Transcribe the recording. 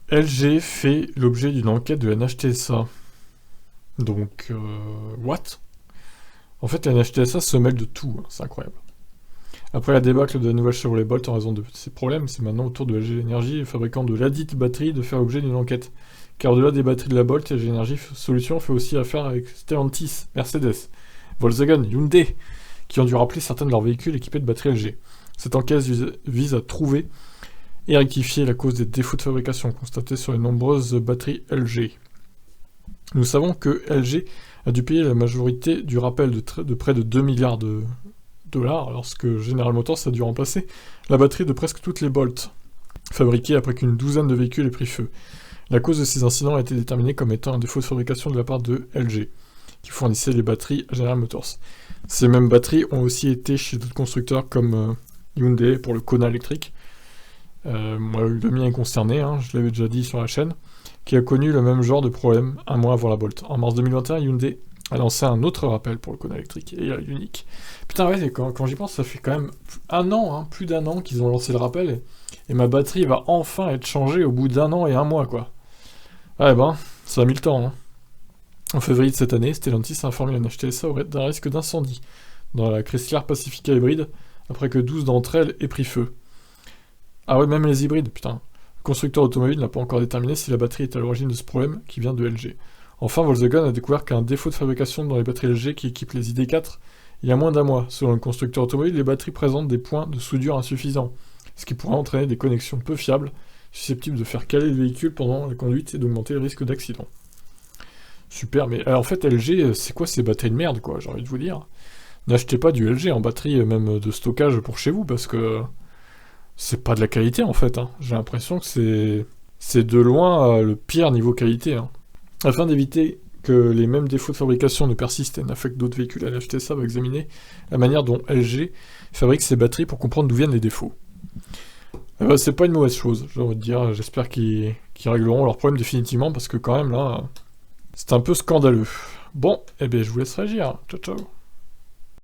LG fait l'objet d'une enquête de la NHTSA. Donc, what? En fait, la NHTSA se mêle de tout, hein, c'est incroyable. Après la débâcle de la nouvelle Chevrolet Bolt en raison de ces problèmes, c'est maintenant au tour de LG Energy, fabricant de ladite batterie, de faire l'objet d'une enquête. Car au-delà des batteries de la Bolt, LG Energy Solutions fait aussi affaire avec Stellantis, Mercedes, Volkswagen, Hyundai, qui ont dû rappeler certains de leurs véhicules équipés de batteries LG. Cette enquête vise à trouver et rectifier la cause des défauts de fabrication constatés sur les nombreuses batteries LG. Nous savons que LG a dû payer la majorité du rappel de près de 2 milliards de dollars, lorsque General Motors a dû remplacer la batterie de presque toutes les Bolt, fabriquées après qu'une douzaine de véhicules aient pris feu. La cause de ces incidents a été déterminée comme étant un défaut de fabrication de la part de LG, qui fournissait les batteries à General Motors. Ces mêmes batteries ont aussi été chez d'autres constructeurs comme Hyundai pour le Kona électrique. Moi, le mien est concerné, hein, je l'avais déjà dit sur la chaîne, qui a connu le même genre de problème un mois avant la Bolt. En mars 2021, Hyundai a lancé un autre rappel pour le Kona électrique, et unique. Putain, ouais, quand j'y pense, ça fait quand même un an, hein, plus d'un an qu'ils ont lancé le rappel, et ma batterie va enfin être changée au bout d'un an et un mois, quoi. Ouais, ben, ça a mis le temps, hein. En février de cette année, Stellantis a informé la NHTSA d'un risque d'incendie dans la Chrysler Pacifica hybride, après que 12 d'entre elles aient pris feu. Ah ouais, même les hybrides, putain. Le constructeur automobile n'a pas encore déterminé si la batterie est à l'origine de ce problème qui vient de LG. Enfin, Volkswagen a découvert qu'un défaut de fabrication dans les batteries LG qui équipent les ID4 il y a moins d'un mois. Selon le constructeur automobile, les batteries présentent des points de soudure insuffisants, ce qui pourrait entraîner des connexions peu fiables, susceptibles de faire caler le véhicule pendant la conduite et d'augmenter le risque d'accident. Super, mais en fait, LG, c'est quoi ces batteries de merde, quoi, j'ai envie de vous dire. N'achetez pas du LG en batterie, même de stockage pour chez vous, parce que c'est pas de la qualité, en fait, hein. J'ai l'impression que c'est de loin le pire niveau qualité, hein. Afin d'éviter que les mêmes défauts de fabrication ne persistent et n'affectent d'autres véhicules, la NHTSA va examiner la manière dont LG fabrique ses batteries pour comprendre d'où viennent les défauts. C'est pas une mauvaise chose, j'ai envie de dire. J'espère qu'ils régleront leurs problèmes définitivement, parce que quand même, là, c'est un peu scandaleux. Bon, eh bien, je vous laisse réagir. Ciao, ciao.